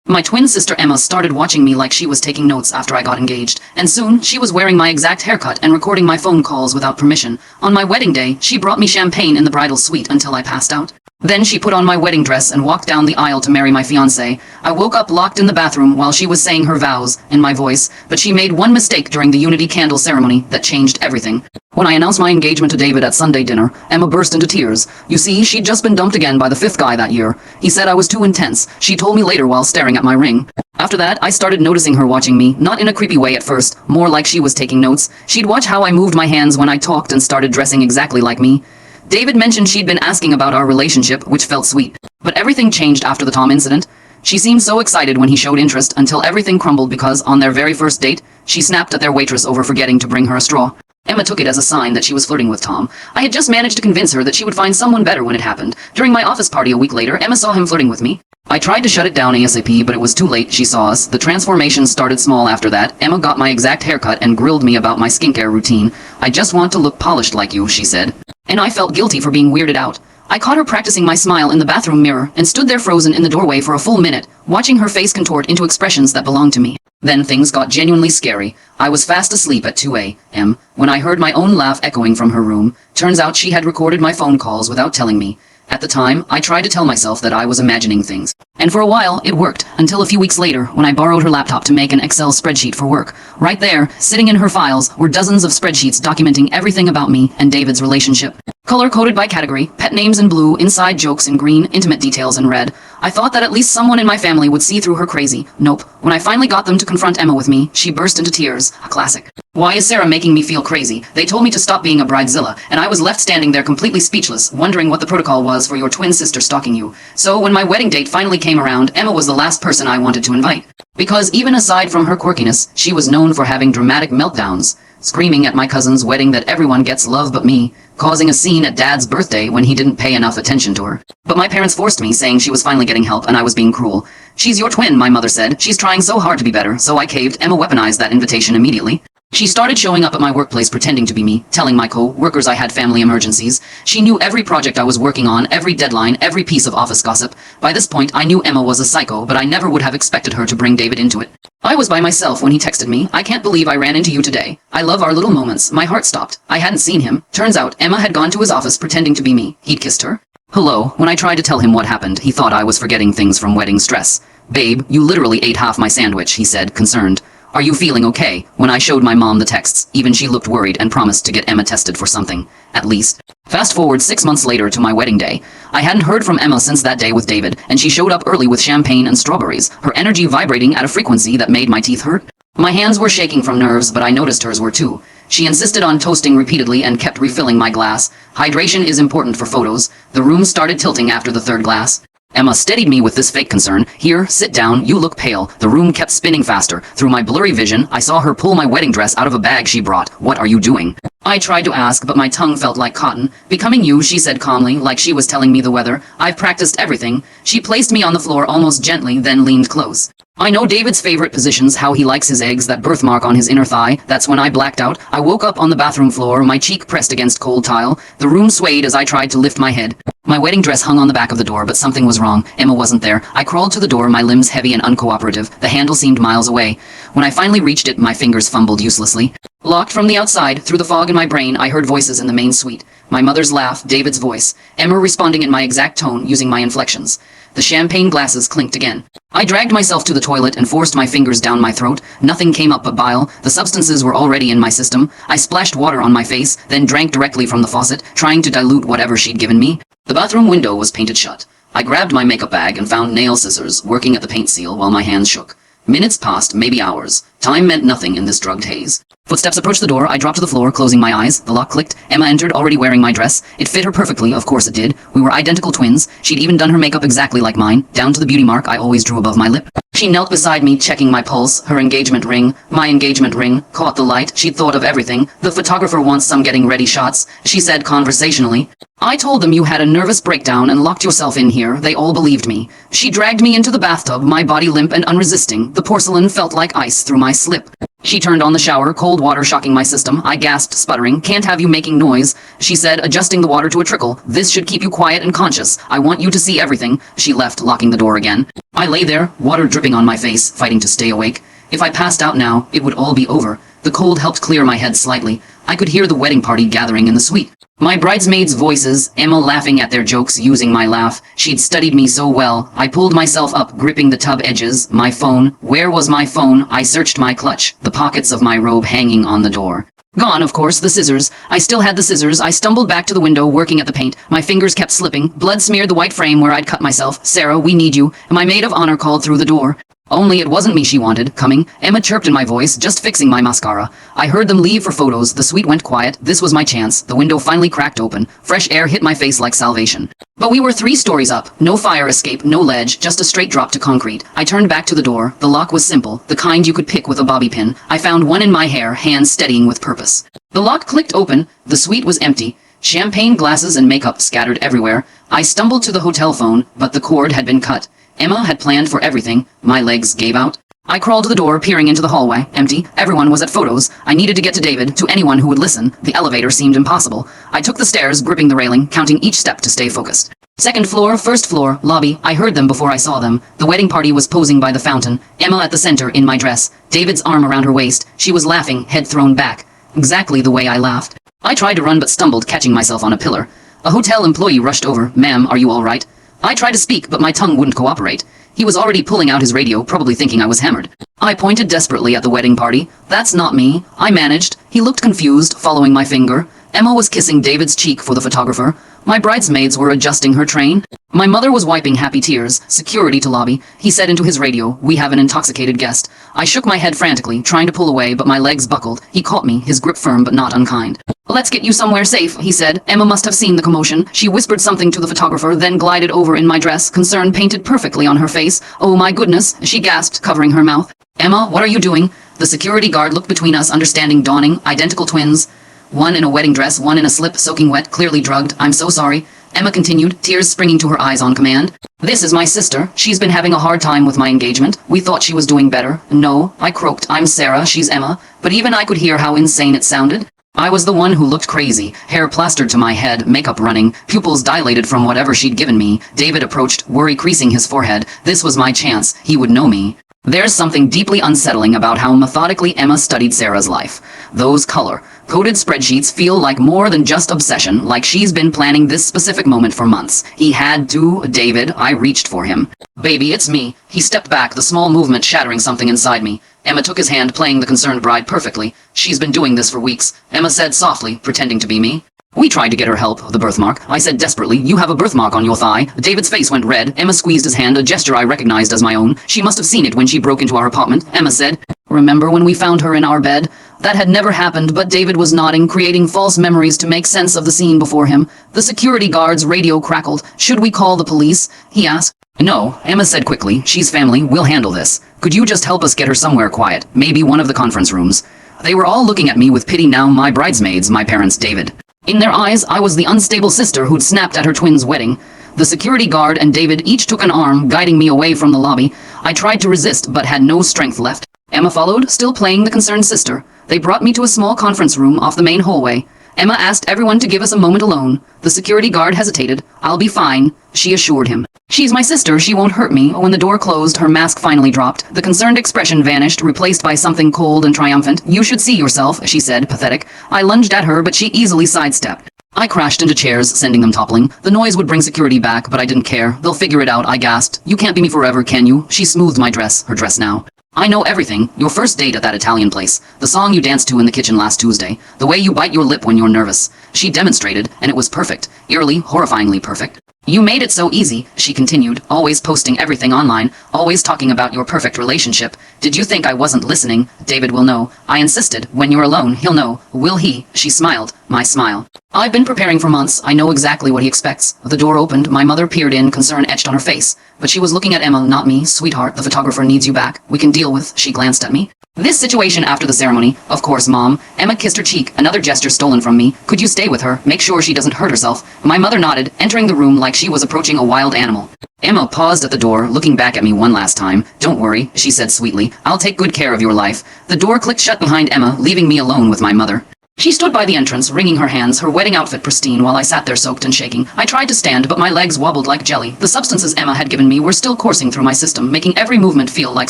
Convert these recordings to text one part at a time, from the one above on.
My twin sister Emma started watching me like she was taking notes after I got engaged, and soon she was wearing my exact haircut and recording my phone calls without permission. On my wedding day, she brought me champagne in the bridal suite until I passed out. Then she put on my wedding dress and walked down the aisle to marry my fiancé. I woke up locked in the bathroom while she was saying her vows in my voice, but she made one mistake during the unity candle ceremony that changed everything. When I announced my engagement to David at Sunday dinner, Emma burst into tears. You see, she'd just been dumped again by the fifth guy that year. He said I was too intense, she told me later while staring at my ring. After that, I started noticing her watching me, not in a creepy way at first, more like she was taking notes. She'd watch how I moved my hands when I talked and started dressing exactly like me. David mentioned she'd been asking about our relationship, which felt sweet. But everything changed after the Tom incident. She seemed so excited when he showed interest until everything crumbled because, on their very first date, she snapped at their waitress over forgetting to bring her a straw. Emma took it as a sign that she was flirting with Tom. I had just managed to convince her that she would find someone better when it happened. During my office party a week later, Emma saw him flirting with me. I tried to shut it down ASAP, but it was too late. She saw us. The transformation started small after that. Emma got my exact haircut and grilled me about my skincare routine. I just want to look polished like you, she said. And I felt guilty for being weirded out. I caught her practicing my smile in the bathroom mirror and stood there frozen in the doorway for a full minute, watching her face contort into expressions that belonged to me. Then things got genuinely scary. I was fast asleep at 2 a.m. when I heard my own laugh echoing from her room. Turns out she had recorded my phone calls without telling me. At the time, I tried to tell myself that I was imagining things. And for a while, it worked, until a few weeks later, when I borrowed her laptop to make an Excel spreadsheet for work. Right there, sitting in her files, were dozens of spreadsheets documenting everything about me and David's relationship. Color-coded by category, pet names in blue, inside jokes in green, intimate details in red. I thought that at least someone in my family would see through her crazy. Nope. When I finally got them to confront Emma with me, she burst into tears. A classic. Why is Sarah making me feel crazy? They told me to stop being a bridezilla, and I was left standing there completely speechless, wondering what the protocol was for your twin sister stalking you. So when my wedding date finally came around, Emma was the last person I wanted to invite. Because even aside from her quirkiness, she was known for having dramatic meltdowns, screaming at my cousin's wedding that everyone gets love but me, causing a scene at Dad's birthday when he didn't pay enough attention to her. But my parents forced me, saying she was finally getting help and I was being cruel. She's your twin, my mother said. She's trying so hard to be better, so I caved. Emma weaponized that invitation immediately. She started showing up at my workplace pretending to be me, telling my co-workers I had family emergencies. She knew every project I was working on, every deadline, every piece of office gossip. By this point, I knew Emma was a psycho, but I never would have expected her to bring David into it. I was by myself when he texted me. I can't believe I ran into you today. I love our little moments. My heart stopped. I hadn't seen him. Turns out, Emma had gone to his office pretending to be me. He'd kissed her. Hello. When I tried to tell him what happened, he thought I was forgetting things from wedding stress. Babe, you literally ate half my sandwich, he said, concerned. Are you feeling okay? When I showed my mom the texts, even she looked worried and promised to get Emma tested for something. At least. Fast forward 6 months later to my wedding day. I hadn't heard from Emma since that day with David, and she showed up early with champagne and strawberries, her energy vibrating at a frequency that made my teeth hurt. My hands were shaking from nerves, but I noticed hers were too. She insisted on toasting repeatedly and kept refilling my glass. Hydration is important for photos. The room started tilting after the third glass. Emma steadied me with this fake concern. Here, sit down, you look pale. The room kept spinning faster. Through my blurry vision, I saw her pull my wedding dress out of a bag she brought. What are you doing? I tried to ask, but my tongue felt like cotton. Becoming you, she said calmly, like she was telling me the weather. I've practiced everything. She placed me on the floor almost gently, then leaned close. I know David's favorite positions, how he likes his eggs, that birthmark on his inner thigh. That's when I blacked out. I woke up on the bathroom floor, my cheek pressed against cold tile. The room swayed as I tried to lift my head. My wedding dress hung on the back of the door, but something was wrong. Emma wasn't there. I crawled to the door, my limbs heavy and uncooperative. The handle seemed miles away. When I finally reached it, my fingers fumbled uselessly. Locked from the outside, through the fog in my brain, I heard voices in the main suite. My mother's laugh, David's voice, Emma responding in my exact tone, using my inflections. The champagne glasses clinked again. I dragged myself to the toilet and forced my fingers down my throat. Nothing came up but bile. The substances were already in my system. I splashed water on my face, then drank directly from the faucet, trying to dilute whatever she'd given me. The bathroom window was painted shut. I grabbed my makeup bag and found nail scissors, working at the paint seal while my hands shook. Minutes passed, maybe hours. Time meant nothing in this drugged haze. Footsteps approached the door. I dropped to the floor, closing my eyes. The lock clicked. Emma entered, already wearing my dress. It fit her perfectly, of course it did. We were identical twins. She'd even done her makeup exactly like mine, down to the beauty mark I always drew above my lip. She knelt beside me, checking my pulse. Her engagement ring, my engagement ring, caught the light. She'd thought of everything. The photographer wants some getting ready shots, she said conversationally. I told them you had a nervous breakdown and locked yourself in here. They all believed me. She dragged me into the bathtub, my body limp and unresisting. The porcelain felt like ice through my slip. She turned on the shower, cold water shocking my system. I gasped, sputtering. "Can't have you making noise," she said, adjusting the water to a trickle. "This should keep you quiet and conscious. I want you to see everything." She left, locking the door again. I lay there, water dripping on my face, fighting to stay awake. If I passed out now, it would all be over. The cold helped clear my head slightly. I could hear the wedding party gathering in the suite. My bridesmaids' voices, Emma laughing at their jokes using my laugh. She'd studied me so well. I pulled myself up, gripping the tub edges. My phone. Where was my phone? I searched my clutch, the pockets of my robe hanging on the door. Gone, of course, the scissors. I still had the scissors. I stumbled back to the window, working at the paint. My fingers kept slipping. Blood smeared the white frame where I'd cut myself. "Sarah, we need you." My maid of honor called through the door. Only it wasn't me she wanted, coming. Emma chirped in my voice, just fixing my mascara. I heard them leave for photos. The suite went quiet. This was my chance. The window finally cracked open. Fresh air hit my face like salvation. But we were 3 stories up. No fire escape, no ledge, just a straight drop to concrete. I turned back to the door. The lock was simple, the kind you could pick with a bobby pin. I found one in my hair, hands steadying with purpose. The lock clicked open. The suite was empty. Champagne glasses and makeup scattered everywhere. I stumbled to the hotel phone, but the cord had been cut. Emma had planned for everything. My legs gave out. I crawled to the door, peering into the hallway. Empty. Everyone was at photos. I needed to get to David, to anyone who would listen. The elevator seemed impossible. I took the stairs, gripping the railing, counting each step to stay focused. Second floor, first floor, lobby. I heard them before I saw them. The wedding party was posing by the fountain. Emma at the center, in my dress. David's arm around her waist. She was laughing, head thrown back. Exactly the way I laughed. I tried to run but stumbled, catching myself on a pillar. A hotel employee rushed over. "Ma'am, are you all right?" I tried to speak, but my tongue wouldn't cooperate. He was already pulling out his radio, probably thinking I was hammered. I pointed desperately at the wedding party. "That's not me," I managed. He looked confused, following my finger. Emma was kissing David's cheek for the photographer. My bridesmaids were adjusting her train. My mother was wiping happy tears. "Security to lobby." He said into his radio, "We have an intoxicated guest." I shook my head frantically, trying to pull away, but my legs buckled. He caught me, his grip firm but not unkind. "Let's get you somewhere safe," he said. Emma must have seen the commotion. She whispered something to the photographer, then glided over in my dress, concern painted perfectly on her face. "Oh my goodness," she gasped, covering her mouth. "Emma, what are you doing?" The security guard looked between us, understanding dawning. Identical twins. One in a wedding dress, one in a slip, soaking wet, clearly drugged. "I'm so sorry," Emma continued, tears springing to her eyes on command. "This is my sister. She's been having a hard time with my engagement. We thought she was doing better." "No," I croaked. "I'm Sarah, she's Emma." But even I could hear how insane it sounded. I was the one who looked crazy, hair plastered to my head, makeup running, pupils dilated from whatever she'd given me. David approached, worry creasing his forehead. This was my chance. He would know me. There's something deeply unsettling about how methodically Emma studied Sarah's life. Those color-coded spreadsheets feel like more than just obsession, like she's been planning this specific moment for months. He had to, David. I reached for him. "Baby, it's me." He stepped back, the small movement shattering something inside me. Emma took his hand, playing the concerned bride perfectly. "She's been doing this for weeks," Emma said softly, pretending to be me. "We tried to get her help, the birthmark." I said desperately, "You have a birthmark on your thigh." David's face went red. Emma squeezed his hand, a gesture I recognized as my own. "She must have seen it when she broke into our apartment," Emma said. "Remember when we found her in our bed?" That had never happened, but David was nodding, creating false memories to make sense of the scene before him. The security guard's radio crackled. "Should we call the police?" he asked. "No," Emma said quickly. "She's family. We'll handle this. Could you just help us get her somewhere quiet? Maybe one of the conference rooms." They were all looking at me with pity now, my bridesmaids, my parents, David. In their eyes, I was the unstable sister who'd snapped at her twin's wedding. The security guard and David each took an arm, guiding me away from the lobby. I tried to resist, but had no strength left. Emma followed, still playing the concerned sister. They brought me to a small conference room off the main hallway. Emma asked everyone to give us a moment alone. The security guard hesitated. "I'll be fine," she assured him. "She's my sister, she won't hurt me." When the door closed, her mask finally dropped. The concerned expression vanished, replaced by something cold and triumphant. "You should see yourself," she said, pathetic. I lunged at her, but she easily sidestepped. I crashed into chairs, sending them toppling. The noise would bring security back, but I didn't care. "They'll figure it out," I gasped. "You can't be me forever, can you?" She smoothed my dress, her dress now. "I know everything. Your first date at that Italian place. The song you danced to in the kitchen last Tuesday. The way you bite your lip when you're nervous." She demonstrated, and it was perfect. Eerily, horrifyingly perfect. "You made it so easy," she continued, "always posting everything online, always talking about your perfect relationship. Did you think I wasn't listening? David will know." I insisted. "When you're alone, he'll know." "Will he?" She smiled. My smile. "I've been preparing for months. I know exactly what he expects." The door opened. My mother peered in, concern etched on her face. But she was looking at Emma, not me. "Sweetheart, the photographer needs you back. We can deal with." She glanced at me. "This situation after the ceremony." "Of course, Mom." Emma kissed her cheek, another gesture stolen from me. "Could you stay with her? Make sure she doesn't hurt herself." My mother nodded, entering the room like she was approaching a wild animal. Emma paused at the door, looking back at me one last time. "Don't worry," she said sweetly. "I'll take good care of your life." The door clicked shut behind Emma, leaving me alone with my mother. She stood by the entrance, wringing her hands, her wedding outfit pristine, while I sat there soaked and shaking. I tried to stand, but my legs wobbled like jelly. The substances Emma had given me were still coursing through my system, making every movement feel like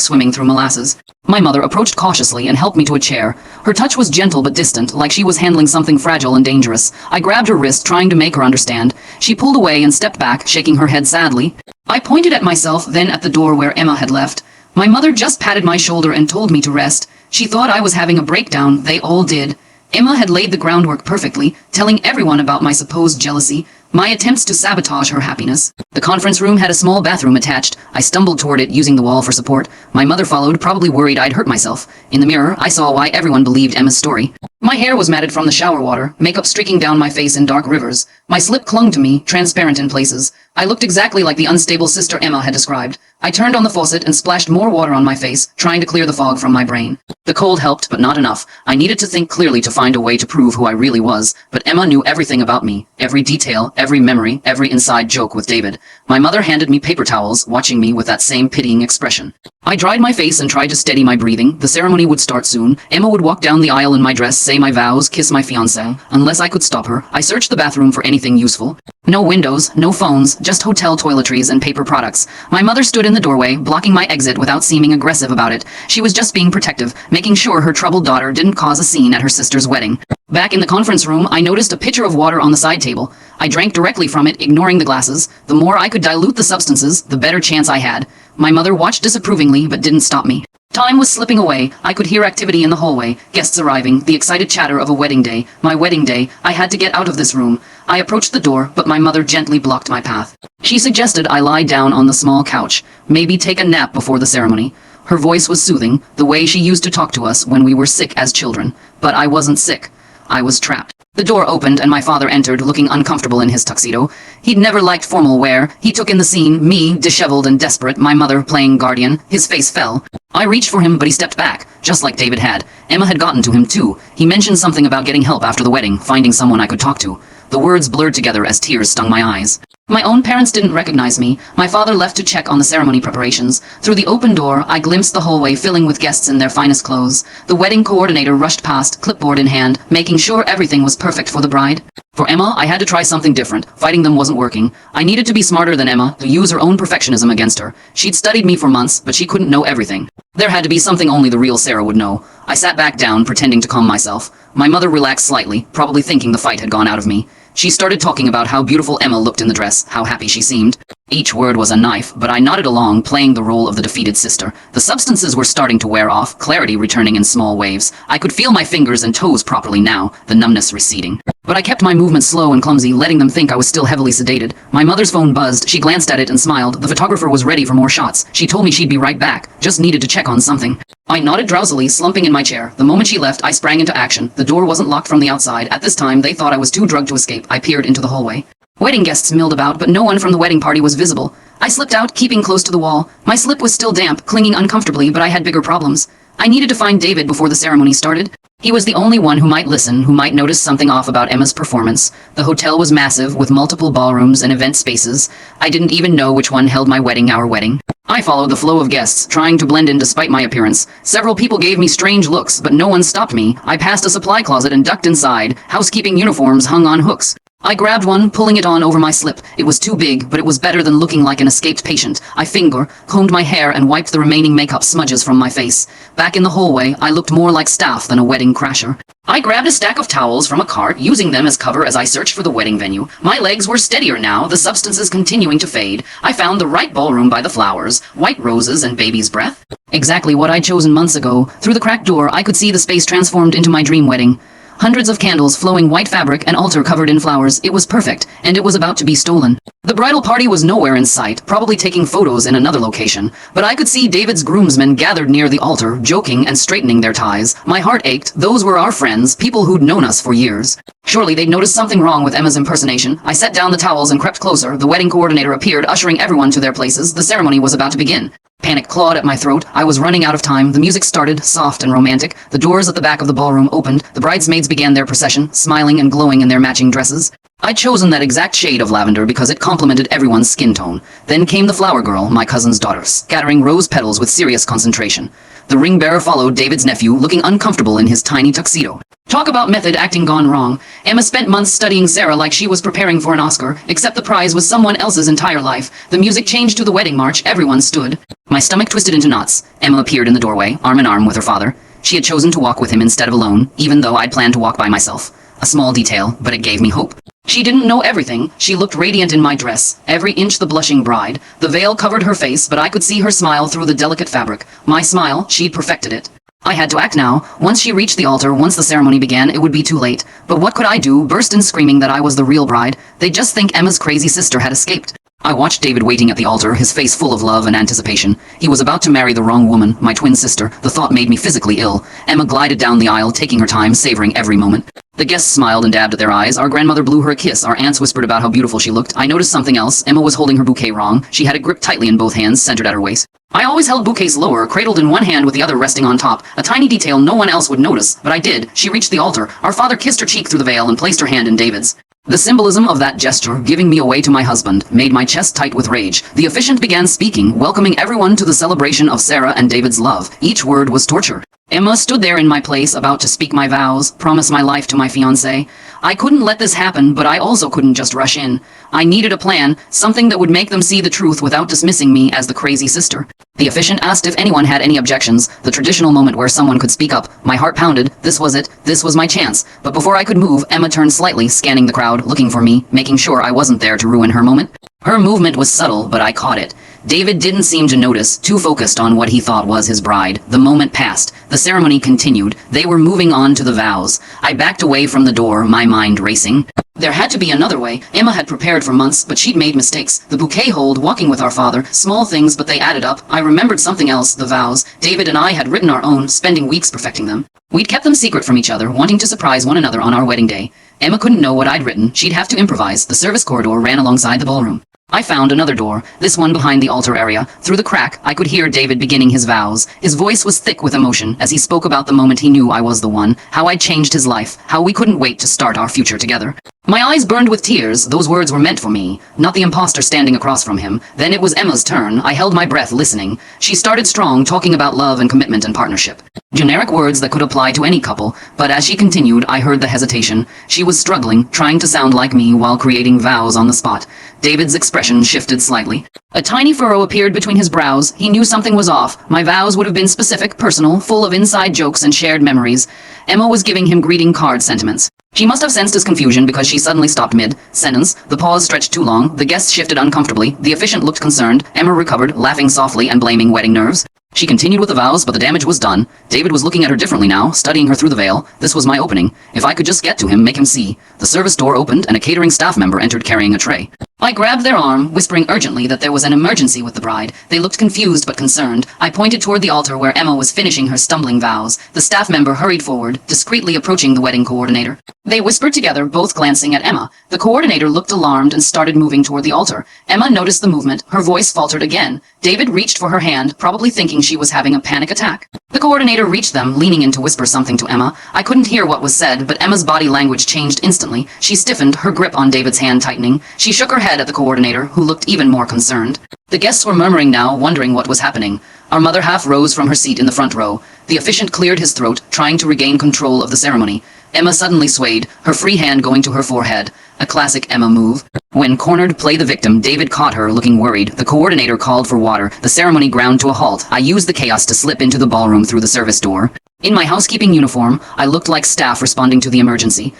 swimming through molasses. My mother approached cautiously and helped me to a chair. Her touch was gentle but distant, like she was handling something fragile and dangerous. I grabbed her wrist, trying to make her understand. She pulled away and stepped back, shaking her head sadly. I pointed at myself, then at the door where Emma had left. My mother just patted my shoulder and told me to rest. She thought I was having a breakdown. They all did. Emma had laid the groundwork perfectly, telling everyone about my supposed jealousy, my attempts to sabotage her happiness. The conference room had a small bathroom attached. I stumbled toward it, using the wall for support. My mother followed, probably worried I'd hurt myself. In the mirror, I saw why everyone believed Emma's story. My hair was matted from the shower water, makeup streaking down my face in dark rivers. My slip clung to me, transparent in places. I looked exactly like the unstable sister Emma had described. I turned on the faucet and splashed more water on my face, trying to clear the fog from my brain. The cold helped, but not enough. I needed to think clearly to find a way to prove who I really was, but Emma knew everything about me, every detail, every memory, every inside joke with David. My mother handed me paper towels, watching me with that same pitying expression. I dried my face and tried to steady my breathing. The ceremony would start soon. Emma would walk down the aisle in my dress, say my vows, kiss my fiancé. Unless I could stop her, I searched the bathroom for anything useful. No windows, no phones, just hotel toiletries and paper products. My mother stood in the doorway, blocking my exit without seeming aggressive about it. She was just being protective, making sure her troubled daughter didn't cause a scene at her sister's wedding. Back in the conference room, I noticed a pitcher of water on the side table. I drank directly from it, ignoring the glasses. The more I could dilute the substances, the better chance I had. My mother watched disapprovingly, but didn't stop me. Time was slipping away. I could hear activity in the hallway, guests arriving, the excited chatter of a wedding day. My wedding day. I had to get out of this room. I approached the door, but my mother gently blocked my path. She suggested I lie down on the small couch, maybe take a nap before the ceremony. Her voice was soothing, the way she used to talk to us when we were sick as children. But I wasn't sick. I was trapped. The door opened and my father entered, looking uncomfortable in his tuxedo. He'd never liked formal wear. He took in the scene, me, disheveled and desperate, my mother playing guardian. His face fell. I reached for him, but he stepped back, just like David had. Emma had gotten to him too. He mentioned something about getting help after the wedding, finding someone I could talk to. The words blurred together as tears stung my eyes. My own parents didn't recognize me. My father left to check on the ceremony preparations. Through the open door, I glimpsed the hallway filling with guests in their finest clothes. The wedding coordinator rushed past, clipboard in hand, making sure everything was perfect for the bride. For Emma, I had to try something different. Fighting them wasn't working. I needed to be smarter than Emma, to use her own perfectionism against her. She'd studied me for months, but she couldn't know everything. There had to be something only the real Sarah would know. I sat back down, pretending to calm myself. My mother relaxed slightly, probably thinking the fight had gone out of me. She started talking about how beautiful Emma looked in the dress, how happy she seemed. Each word was a knife, but I nodded along, playing the role of the defeated sister. The substances were starting to wear off, clarity returning in small waves. I could feel my fingers and toes properly now, the numbness receding. But I kept my movements slow and clumsy, letting them think I was still heavily sedated. My mother's phone buzzed. She glanced at it and smiled. The photographer was ready for more shots. She told me she'd be right back, just needed to check on something. I nodded drowsily, slumping in my chair. The moment she left, I sprang into action. The door wasn't locked from the outside. At this time, they thought I was too drugged to escape. I peered into the hallway. Wedding guests milled about, but no one from the wedding party was visible. I slipped out, keeping close to the wall. My slip was still damp, clinging uncomfortably, but I had bigger problems. I needed to find David before the ceremony started. He was the only one who might listen, who might notice something off about Emma's performance. The hotel was massive, with multiple ballrooms and event spaces. I didn't even know which one held my wedding, our wedding. I followed the flow of guests, trying to blend in despite my appearance. Several people gave me strange looks, but no one stopped me. I passed a supply closet and ducked inside. Housekeeping uniforms hung on hooks. I grabbed one, pulling it on over my slip. It was too big, but it was better than looking like an escaped patient. I combed my hair and wiped the remaining makeup smudges from my face. Back in the hallway, I looked more like staff than a wedding crasher. I grabbed a stack of towels from a cart, using them as cover as I searched for the wedding venue. My legs were steadier now, the substances continuing to fade. I found the right ballroom by the flowers, white roses and baby's breath. Exactly what I'd chosen months ago. Through the cracked door, I could see the space transformed into my dream wedding. Hundreds of candles, flowing white fabric, an altar covered in flowers. It was perfect, and it was about to be stolen. The bridal party was nowhere in sight, probably taking photos in another location, but I could see David's groomsmen gathered near the altar, joking and straightening their ties. My heart ached. Those were our friends, people who'd known us for years. Surely they'd noticed something wrong with Emma's impersonation. I set down the towels and crept closer. The wedding coordinator appeared, ushering everyone to their places. The ceremony was about to begin. Panic clawed at my throat. I was running out of time. The music started, soft and romantic. The doors at the back of the ballroom opened. The bridesmaids began their procession, smiling and glowing in their matching dresses. I'd chosen that exact shade of lavender because it complemented everyone's skin tone. Then came the flower girl, my cousin's daughter, scattering rose petals with serious concentration. The ring bearer followed David's nephew, looking uncomfortable in his tiny tuxedo. Talk about method acting gone wrong. Emma spent months studying Sarah like she was preparing for an Oscar, except the prize was someone else's entire life. The music changed to the wedding march, everyone stood. My stomach twisted into knots. Emma appeared in the doorway, arm in arm with her father. She had chosen to walk with him instead of alone, even though I'd planned to walk by myself. A small detail, but it gave me hope. She didn't know everything. She looked radiant in my dress, every inch the blushing bride. The veil covered her face, but I could see her smile through the delicate fabric. My smile, she'd perfected it. I had to act now. Once she reached the altar, once the ceremony began, it would be too late. But what could I do? Burst in screaming that I was the real bride. They'd just think Emma's crazy sister had escaped. I watched David waiting at the altar, his face full of love and anticipation. He was about to marry the wrong woman, my twin sister. The thought made me physically ill. Emma glided down the aisle, taking her time, savoring every moment. The guests smiled and dabbed at their eyes. Our grandmother blew her a kiss. Our aunts whispered about how beautiful she looked. I noticed something else. Emma was holding her bouquet wrong. She had it gripped tightly in both hands, centered at her waist. I always held bouquets lower, cradled in one hand with the other resting on top. A tiny detail no one else would notice, but I did. She reached the altar. Our father kissed her cheek through the veil and placed her hand in David's. The symbolism of that gesture, giving me away to my husband, made my chest tight with rage. The officiant began speaking, welcoming everyone to the celebration of Sarah and David's love. Each word was torture. Emma stood there in my place, about to speak my vows, promise my life to my fiancé. I couldn't let this happen, but I also couldn't just rush in. I needed a plan, something that would make them see the truth without dismissing me as the crazy sister. The officiant asked if anyone had any objections, the traditional moment where someone could speak up. My heart pounded. This was it. This was my chance. But before I could move, Emma turned slightly, scanning the crowd, looking for me, making sure I wasn't there to ruin her moment. Her movement was subtle, but I caught it. David didn't seem to notice, too focused on what he thought was his bride. The moment passed. The ceremony continued. They were moving on to the vows. I backed away from the door, my mind racing. There had to be another way. Emma had prepared for months, but she'd made mistakes. The bouquet hold, walking with our father, small things, but they added up. I remembered something else, the vows. David and I had written our own, spending weeks perfecting them. We'd kept them secret from each other, wanting to surprise one another on our wedding day. Emma couldn't know what I'd written. She'd have to improvise. The service corridor ran alongside the ballroom. I found another door, this one behind the altar area. Through the crack, I could hear David beginning his vows. His voice was thick with emotion as he spoke about the moment he knew I was the one, how I'd changed his life, how we couldn't wait to start our future together. My eyes burned with tears. Those words were meant for me, not the imposter standing across from him. Then it was Emma's turn. I held my breath, listening. She started strong, talking about love and commitment and partnership. Generic words that could apply to any couple, but as she continued, I heard the hesitation. She was struggling, trying to sound like me while creating vows on the spot. David's expression shifted slightly. A tiny furrow appeared between his brows. He knew something was off. My vows would have been specific, personal, full of inside jokes and shared memories. Emma was giving him greeting card sentiments. She must have sensed his confusion because she suddenly stopped mid-sentence. The pause stretched too long. The guests shifted uncomfortably. The officiant looked concerned. Emma recovered, laughing softly and blaming wedding nerves. She continued with the vows, but the damage was done. David was looking at her differently now, studying her through the veil. This was my opening. If I could just get to him, make him see. The service door opened, and a catering staff member entered carrying a tray. I grabbed their arm, whispering urgently that there was an emergency with the bride. They looked confused but concerned. I pointed toward the altar where Emma was finishing her stumbling vows. The staff member hurried forward, discreetly approaching the wedding coordinator. They whispered together, both glancing at Emma. The coordinator looked alarmed and started moving toward the altar. Emma noticed the movement. Her voice faltered again. David reached for her hand, probably thinking she was having a panic attack. The coordinator reached them, leaning in to whisper something to Emma. I couldn't hear what was said, but Emma's body language changed instantly. She stiffened, her grip on David's hand tightening. She shook her head at the coordinator, who looked even more concerned. The guests were murmuring now, wondering what was happening. Our mother half rose from her seat in the front row. The officiant cleared his throat, trying to regain control of the ceremony. Emma suddenly swayed, her free hand going to her forehead. A classic Emma move. When cornered, play the victim, David caught her, looking worried. The coordinator called for water. The ceremony ground to a halt. I used the chaos to slip into the ballroom through the service door. In my housekeeping uniform, I looked like staff responding to the emergency.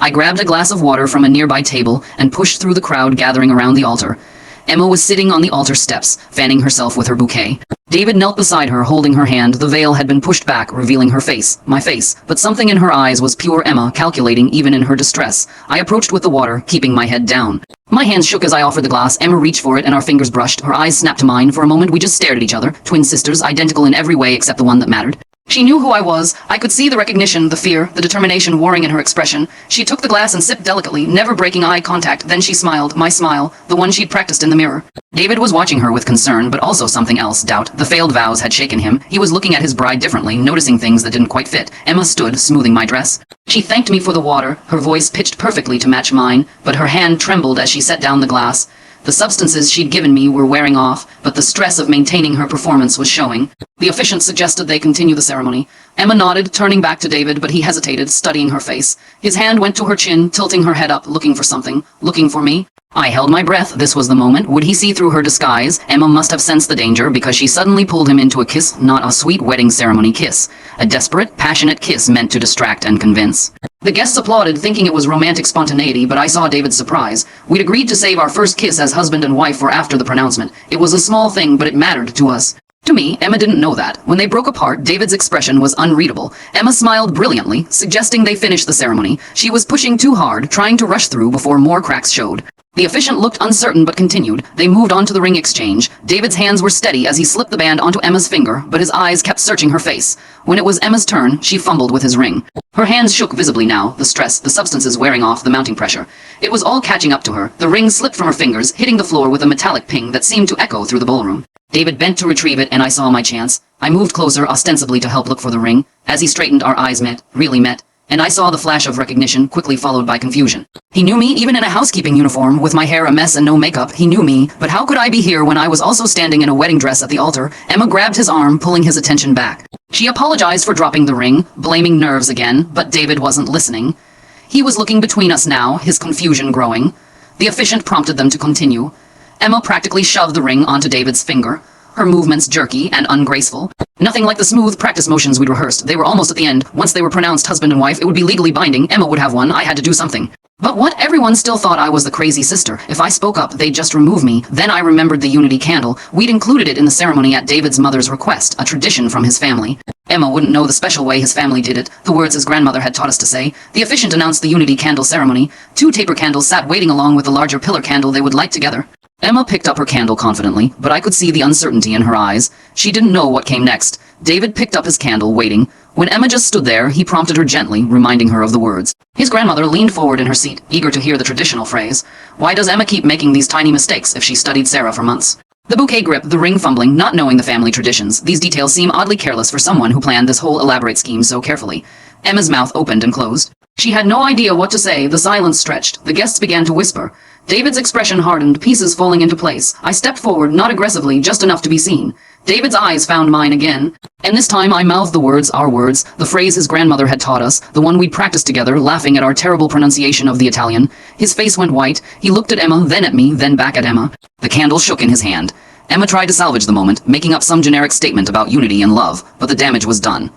I grabbed a glass of water from a nearby table and pushed through the crowd gathering around the altar. Emma was sitting on the altar steps, fanning herself with her bouquet. David knelt beside her, holding her hand. The veil had been pushed back, revealing her face, my face, but something in her eyes was pure Emma, calculating even in her distress. I approached with the water, keeping my head down. My hands shook as I offered the glass. Emma reached for it, and our fingers brushed. Her eyes snapped to mine. For a moment, we just stared at each other, twin sisters, identical in every way except the one that mattered. She knew who I was. I could see the recognition, the fear, the determination warring in her expression. She took the glass and sipped delicately, never breaking eye contact. Then she smiled, my smile, the one she'd practiced in the mirror. David was watching her with concern, but also something else, doubt. The failed vows had shaken him. He was looking at his bride differently, noticing things that didn't quite fit. Emma stood, smoothing my dress. She thanked me for the water, her voice pitched perfectly to match mine, but her hand trembled as she set down the glass. The substances she'd given me were wearing off, but the stress of maintaining her performance was showing. The officiant suggested they continue the ceremony. Emma nodded, turning back to David, but he hesitated, studying her face. His hand went to her chin, tilting her head up, looking for something. Looking for me? I held my breath. This was the moment. Would he see through her disguise? Emma must have sensed the danger, because she suddenly pulled him into a kiss, not a sweet wedding ceremony kiss. A desperate, passionate kiss meant to distract and convince. The guests applauded, thinking it was romantic spontaneity, but I saw David's surprise. We'd agreed to save our first kiss as husband and wife for after the pronouncement. It was a small thing, but it mattered to us. To me, Emma didn't know that. When they broke apart, David's expression was unreadable. Emma smiled brilliantly, suggesting they finish the ceremony. She was pushing too hard, trying to rush through before more cracks showed. The officiant looked uncertain but continued. They moved on to the ring exchange. David's hands were steady as he slipped the band onto Emma's finger, but his eyes kept searching her face. When it was Emma's turn, she fumbled with his ring. Her hands shook visibly now, the stress, the substances wearing off, the mounting pressure. It was all catching up to her. The ring slipped from her fingers, hitting the floor with a metallic ping that seemed to echo through the ballroom. David bent to retrieve it, and I saw my chance. I moved closer, ostensibly to help look for the ring. As he straightened, our eyes met, really met, and I saw the flash of recognition, quickly followed by confusion. He knew me, even in a housekeeping uniform, with my hair a mess and no makeup. He knew me, but how could I be here when I was also standing in a wedding dress at the altar? Emma grabbed his arm, pulling his attention back. She apologized for dropping the ring, blaming nerves again, but David wasn't listening. He was looking between us now, his confusion growing. The officiant prompted them to continue. Emma practically shoved the ring onto David's finger, her movements jerky and ungraceful. Nothing like the smooth practice motions we'd rehearsed. They were almost at the end. Once they were pronounced husband and wife, it would be legally binding. Emma would have one. I had to do something. But what? Everyone still thought I was the crazy sister. If I spoke up, they'd just remove me. Then I remembered the unity candle. We'd included it in the ceremony at David's mother's request, a tradition from his family. Emma wouldn't know the special way his family did it, the words his grandmother had taught us to say. The officiant announced the unity candle ceremony. 2 taper candles sat waiting along with the larger pillar candle they would light together. Emma picked up her candle confidently, but I could see the uncertainty in her eyes. She didn't know what came next. David picked up his candle, waiting. When Emma just stood there, he prompted her gently, reminding her of the words. His grandmother leaned forward in her seat, eager to hear the traditional phrase. Why does Emma keep making these tiny mistakes if she studied Sarah for months? The bouquet grip, the ring fumbling, not knowing the family traditions. These details seem oddly careless for someone who planned this whole elaborate scheme so carefully. Emma's mouth opened and closed. She had no idea what to say. The silence stretched. The guests began to whisper. David's expression hardened, pieces falling into place. I stepped forward, not aggressively, just enough to be seen. David's eyes found mine again, and this time I mouthed the words, our words, the phrase his grandmother had taught us, the one we'd practiced together, laughing at our terrible pronunciation of the Italian. His face went white. He looked at Emma, then at me, then back at Emma. The candle shook in his hand. Emma tried to salvage the moment, making up some generic statement about unity and love, but the damage was done.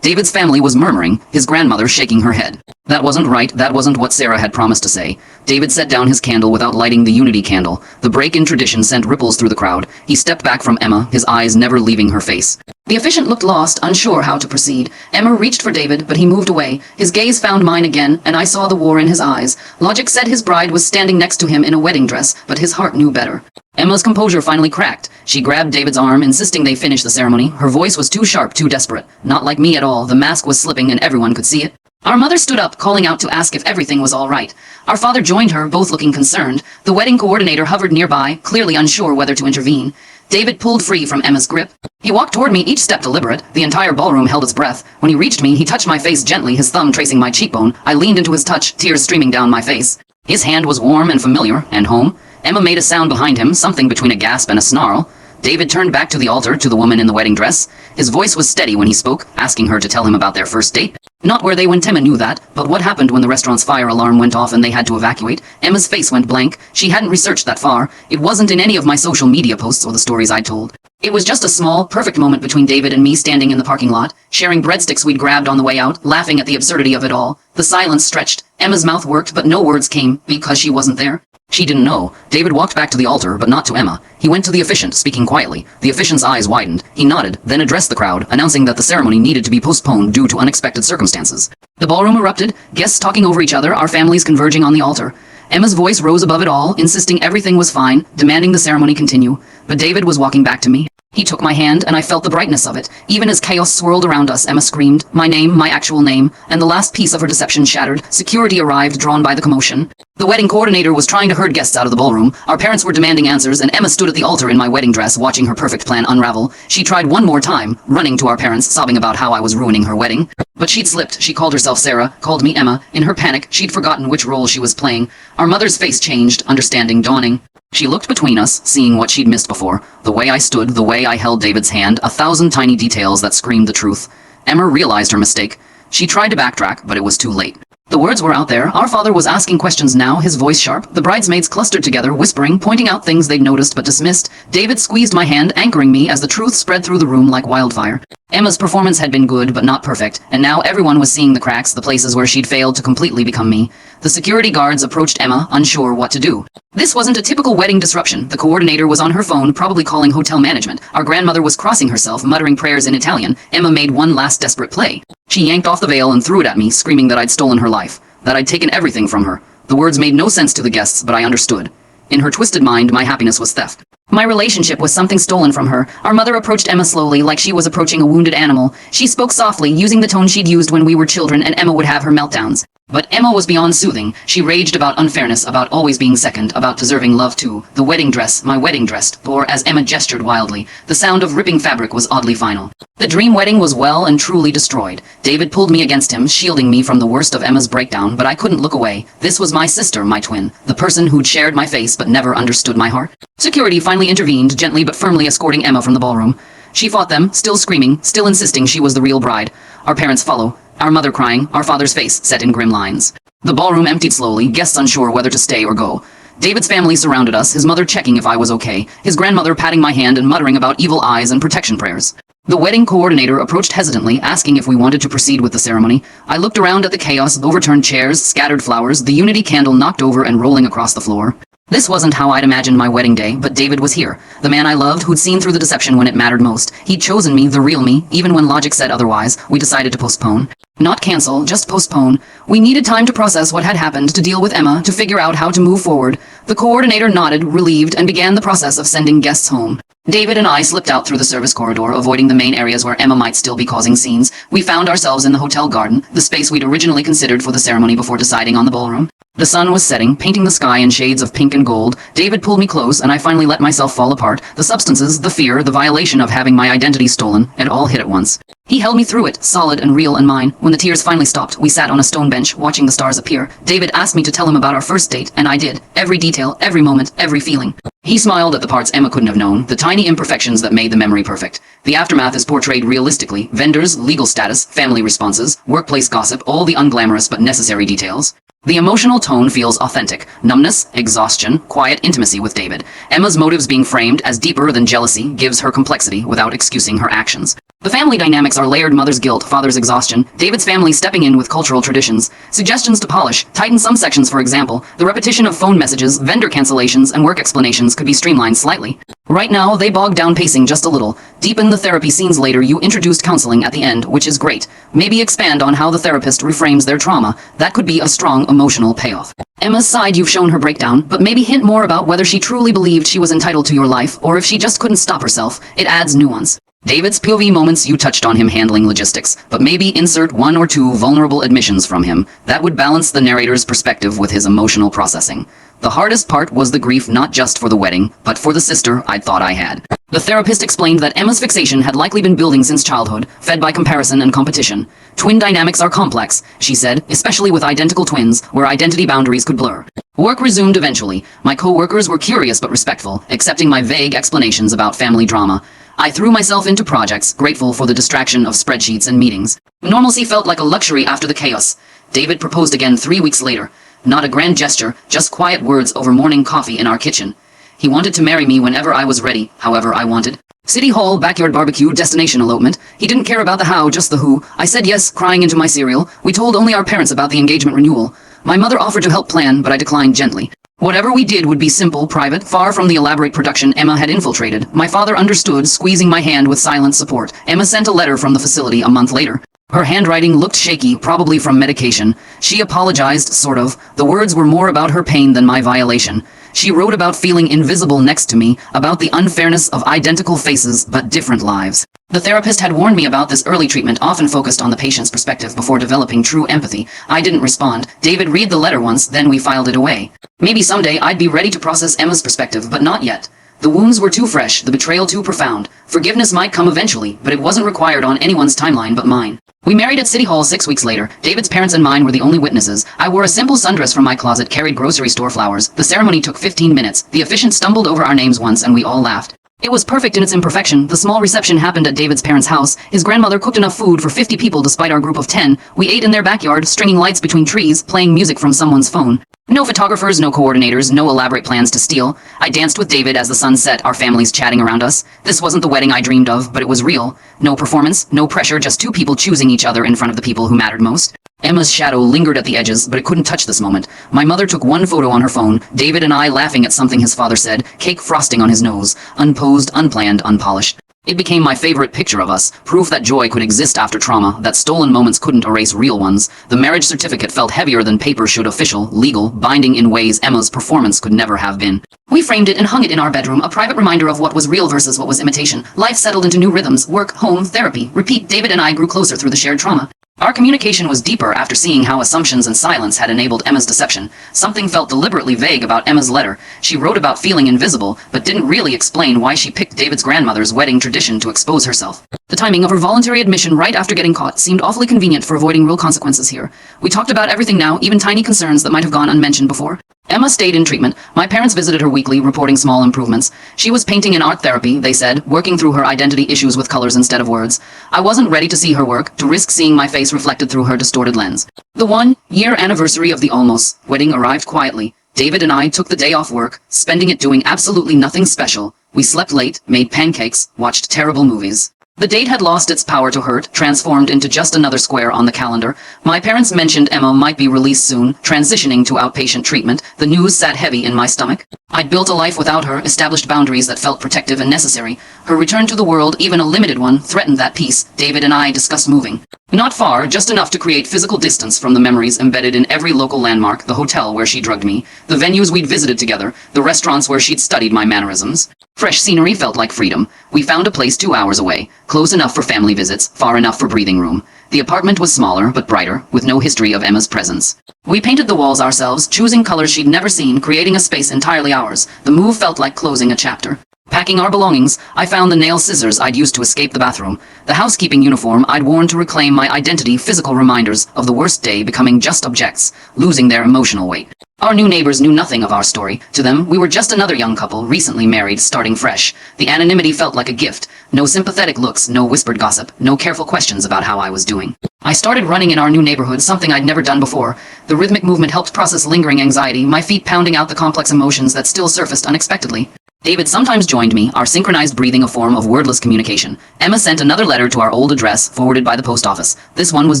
David's family was murmuring, his grandmother shaking her head. That wasn't right, that wasn't what Sarah had promised to say. David set down his candle without lighting the unity candle. The break in tradition sent ripples through the crowd. He stepped back from Emma, his eyes never leaving her face. The officiant looked lost, unsure how to proceed. Emma reached for David, but he moved away. His gaze found mine again, and I saw the war in his eyes. Logic said his bride was standing next to him in a wedding dress, but his heart knew better. Emma's composure finally cracked. She grabbed David's arm, insisting they finish the ceremony. Her voice was too sharp, too desperate. Not like me at all. The mask was slipping and everyone could see it. Our mother stood up, calling out to ask if everything was all right. Our father joined her, both looking concerned. The wedding coordinator hovered nearby, clearly unsure whether to intervene. David pulled free from Emma's grip. He walked toward me, each step deliberate. The entire ballroom held its breath. When he reached me, he touched my face gently, his thumb tracing my cheekbone. I leaned into his touch, tears streaming down my face. His hand was warm and familiar, and home. Emma made a sound behind him, something between a gasp and a snarl. David turned back to the altar, to the woman in the wedding dress. His voice was steady when he spoke, asking her to tell him about their first date. Not where they went. Emma knew that, but what happened when the restaurant's fire alarm went off and they had to evacuate? Emma's face went blank. She hadn't researched that far. It wasn't in any of my social media posts or the stories I'd told. It was just a small, perfect moment between David and me standing in the parking lot, sharing breadsticks we'd grabbed on the way out, laughing at the absurdity of it all. The silence stretched. Emma's mouth worked, but no words came, because she wasn't there. She didn't know. David walked back to the altar, but not to Emma. He went to the officiant, speaking quietly. The officiant's eyes widened. He nodded, then addressed the crowd, announcing that the ceremony needed to be postponed due to unexpected circumstances. The ballroom erupted, guests talking over each other, our families converging on the altar. Emma's voice rose above it all, insisting everything was fine, demanding the ceremony continue. But David was walking back to me. He took my hand, and I felt the brightness of it. Even as chaos swirled around us, Emma screamed, my name, my actual name, and the last piece of her deception shattered. Security arrived, drawn by the commotion. The wedding coordinator was trying to herd guests out of the ballroom. Our parents were demanding answers, and Emma stood at the altar in my wedding dress, watching her perfect plan unravel. She tried one more time, running to our parents, sobbing about how I was ruining her wedding. But she'd slipped. She called herself Sarah, called me Emma. In her panic, she'd forgotten which role she was playing. Our mother's face changed, understanding dawning. She looked between us, seeing what she'd missed before. The way I stood, the way I held David's hand, 1,000 tiny details that screamed the truth. Emma realized her mistake. She tried to backtrack, but it was too late. The words were out there. Our father was asking questions now, his voice sharp. The bridesmaids clustered together, whispering, pointing out things they'd noticed but dismissed. David squeezed my hand, anchoring me as the truth spread through the room like wildfire. Emma's performance had been good, but not perfect, and now everyone was seeing the cracks, the places where she'd failed to completely become me. The security guards approached Emma, unsure what to do. This wasn't a typical wedding disruption. The coordinator was on her phone, probably calling hotel management. Our grandmother was crossing herself, muttering prayers in Italian. Emma made one last desperate play. She yanked off the veil and threw it at me, screaming that I'd stolen her life, that I'd taken everything from her. The words made no sense to the guests, but I understood. In her twisted mind, my happiness was theft. My relationship was something stolen from her. Our mother approached Emma slowly, like she was approaching a wounded animal. She spoke softly, using the tone she'd used when we were children, and Emma would have her meltdowns. But Emma was beyond soothing. She raged about unfairness, about always being second, about deserving love too. The wedding dress, my wedding dress, or as Emma gestured wildly, the sound of ripping fabric was oddly final. The dream wedding was well and truly destroyed. David pulled me against him, shielding me from the worst of Emma's breakdown, but I couldn't look away. This was my sister, my twin, the person who'd shared my face but never understood my heart. Security finally intervened, gently but firmly escorting Emma from the ballroom. She fought them, still screaming, still insisting she was the real bride. Our parents follow. Our mother crying, our father's face set in grim lines. The ballroom emptied slowly, guests unsure whether to stay or go. David's family surrounded us, his mother checking if I was okay, his grandmother patting my hand and muttering about evil eyes and protection prayers. The wedding coordinator approached hesitantly, asking if we wanted to proceed with the ceremony. I looked around at the chaos, overturned chairs, scattered flowers, the unity candle knocked over and rolling across the floor. This wasn't how I'd imagined my wedding day, but David was here. The man I loved, who'd seen through the deception when it mattered most. He'd chosen me, the real me, even when logic said otherwise. We decided to postpone. Not cancel, just postpone. We needed time to process what had happened, to deal with Emma, to figure out how to move forward. The coordinator nodded, relieved, and began the process of sending guests home. David and I slipped out through the service corridor, avoiding the main areas where Emma might still be causing scenes. We found ourselves in the hotel garden, the space we'd originally considered for the ceremony before deciding on the ballroom. The sun was setting, painting the sky in shades of pink and gold. David pulled me close, and I finally let myself fall apart. The substances, the fear, the violation of having my identity stolen, it all hit at once. He held me through it, solid and real and mine. When the tears finally stopped, we sat on a stone bench, watching the stars appear. David asked me to tell him about our first date, and I did. Every detail, every moment, every feeling. He smiled at the parts Emma couldn't have known, the tiny imperfections that made the memory perfect. The aftermath is portrayed realistically. Vendors, legal status, family responses, workplace gossip, all the unglamorous but necessary details. The emotional tone feels authentic. Numbness, exhaustion, quiet intimacy with David. Emma's motives being framed as deeper than jealousy gives her complexity without excusing her actions. The family dynamics are layered: mother's guilt, father's exhaustion, David's family stepping in with cultural traditions, suggestions to polish, tighten some sections for example, the repetition of phone messages, vendor cancellations, and work explanations could be streamlined slightly. Right now, they bog down pacing just a little. Deepen the therapy scenes later. You introduced counseling at the end, which is great. Maybe expand on how the therapist reframes their trauma. That could be a strong emotional payoff. Emma's side, you've shown her breakdown, but maybe hint more about whether she truly believed she was entitled to your life, or if she just couldn't stop herself. It adds nuance. David's POV moments, you touched on him handling logistics, but maybe insert 1 or 2 vulnerable admissions from him. That would balance the narrator's perspective with his emotional processing. The hardest part was the grief not just for the wedding, but for the sister I'd thought I had. The therapist explained that Emma's fixation had likely been building since childhood, fed by comparison and competition. Twin dynamics are complex, she said, especially with identical twins, where identity boundaries could blur. Work resumed eventually. My co-workers were curious but respectful, accepting my vague explanations about family drama. I threw myself into projects, grateful for the distraction of spreadsheets and meetings. Normalcy felt like a luxury after the chaos. David proposed again 3 weeks later. Not a grand gesture, just quiet words over morning coffee in our kitchen. He wanted to marry me whenever I was ready, however I wanted. City hall, backyard barbecue, destination elopement. He didn't care about the how, just the who. I said yes, crying into my cereal. We told only our parents about the engagement renewal. My mother offered to help plan, but I declined gently. Whatever we did would be simple, private, far from the elaborate production Emma had infiltrated. My father understood, squeezing my hand with silent support. Emma sent a letter from the facility a month later. Her handwriting looked shaky, probably from medication. She apologized, sort of. The words were more about her pain than my violation. She wrote about feeling invisible next to me, about the unfairness of identical faces but different lives. The therapist had warned me about this early treatment often focused on the patient's perspective before developing true empathy. I didn't respond. David read the letter once, then we filed it away. Maybe someday I'd be ready to process Emma's perspective, but not yet. The wounds were too fresh, the betrayal too profound. Forgiveness might come eventually, but it wasn't required on anyone's timeline but mine. We married at City Hall 6 weeks later. David's parents and mine were the only witnesses. I wore a simple sundress from my closet, carried grocery store flowers. The ceremony took 15 minutes. The officiant stumbled over our names once and we all laughed. It was perfect in its imperfection. The small reception happened at David's parents' house. His grandmother cooked enough food for 50 people despite our group of 10. We ate in their backyard, stringing lights between trees, playing music from someone's phone. No photographers, no coordinators, no elaborate plans to steal. I danced with David as the sun set, our families chatting around us. This wasn't the wedding I dreamed of, but it was real. No performance, no pressure, just two people choosing each other in front of the people who mattered most. Emma's shadow lingered at the edges, but it couldn't touch this moment. My mother took one photo on her phone, David and I laughing at something his father said, cake frosting on his nose, unposed, unplanned, unpolished. It became my favorite picture of us, proof that joy could exist after trauma, that stolen moments couldn't erase real ones. The marriage certificate felt heavier than paper should, official, legal, binding in ways Emma's performance could never have been. We framed it and hung it in our bedroom, a private reminder of what was real versus what was imitation. Life settled into new rhythms, work, home, therapy, repeat. David and I grew closer through the shared trauma. Our communication was deeper after seeing how assumptions and silence had enabled Emma's deception. Something felt deliberately vague about Emma's letter. She wrote about feeling invisible, but didn't really explain why she picked David's grandmother's wedding tradition to expose herself. The timing of her voluntary admission right after getting caught seemed awfully convenient for avoiding real consequences here. We talked about everything now, even tiny concerns that might have gone unmentioned before. Emma stayed in treatment. My parents visited her weekly, reporting small improvements. She was painting in art therapy, they said, working through her identity issues with colors instead of words. I wasn't ready to see her work, to risk seeing my face reflected through her distorted lens. The 1-year anniversary of the almost wedding arrived quietly. David and I took the day off work, spending it doing absolutely nothing special. We slept late, made pancakes, watched terrible movies. The date had lost its power to hurt, transformed into just another square on the calendar. My parents mentioned Emma might be released soon, transitioning to outpatient treatment. The news sat heavy in my stomach. I'd built a life without her, established boundaries that felt protective and necessary. Her return to the world, even a limited one, threatened that peace. David and I discussed moving. Not far, just enough to create physical distance from the memories embedded in every local landmark, the hotel where she drugged me, the venues we'd visited together, the restaurants where she'd studied my mannerisms. Fresh scenery felt like freedom. We found a place 2 hours away, close enough for family visits, far enough for breathing room. The apartment was smaller, but brighter, with no history of Emma's presence. We painted the walls ourselves, choosing colors she'd never seen, creating a space entirely ours. The move felt like closing a chapter. Packing our belongings, I found the nail scissors I'd used to escape the bathroom, the housekeeping uniform I'd worn to reclaim my identity, physical reminders of the worst day becoming just objects, losing their emotional weight. Our new neighbors knew nothing of our story. To them, we were just another young couple, recently married, starting fresh. The anonymity felt like a gift. No sympathetic looks, no whispered gossip, no careful questions about how I was doing. I started running in our new neighborhood, something I'd never done before. The rhythmic movement helped process lingering anxiety, my feet pounding out the complex emotions that still surfaced unexpectedly. David sometimes joined me, our synchronized breathing a form of wordless communication. Emma sent another letter to our old address, forwarded by the post office. This one was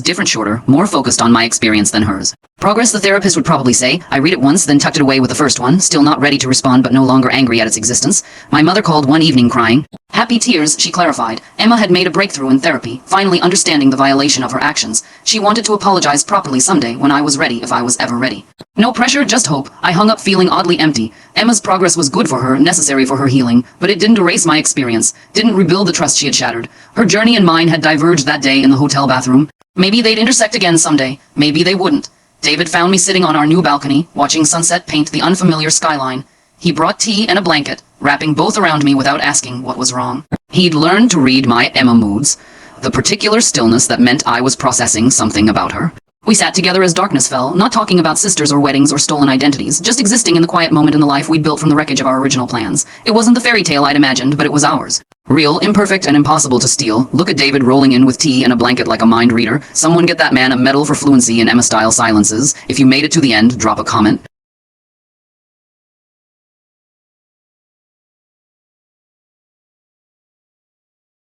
different, shorter, more focused on my experience than hers. Progress, the therapist would probably say. I read it once, then tucked it away with the first one, still not ready to respond but no longer angry at its existence. My mother called one evening crying. Happy tears, she clarified. Emma had made a breakthrough in therapy, finally understanding the violation of her actions. She wanted to apologize properly someday when I was ready, if I was ever ready. No pressure, just hope. I hung up feeling oddly empty. Emma's progress was good for her, necessary for her healing, but it didn't erase my experience, didn't rebuild the trust she had shattered. Her journey and mine had diverged that day in the hotel bathroom. Maybe they'd intersect again someday. Maybe they wouldn't. David found me sitting on our new balcony, watching sunset paint the unfamiliar skyline. He brought tea and a blanket, wrapping both around me without asking what was wrong. He'd learned to read my Emma moods, the particular stillness that meant I was processing something about her. We sat together as darkness fell, not talking about sisters or weddings or stolen identities, just existing in the quiet moment in the life we'd built from the wreckage of our original plans. It wasn't the fairy tale I'd imagined, but it was ours. Real, imperfect, and impossible to steal. Look at David rolling in with tea and a blanket like a mind reader. Someone get that man a medal for fluency in Emma-style silences. If you made it to the end, drop a comment.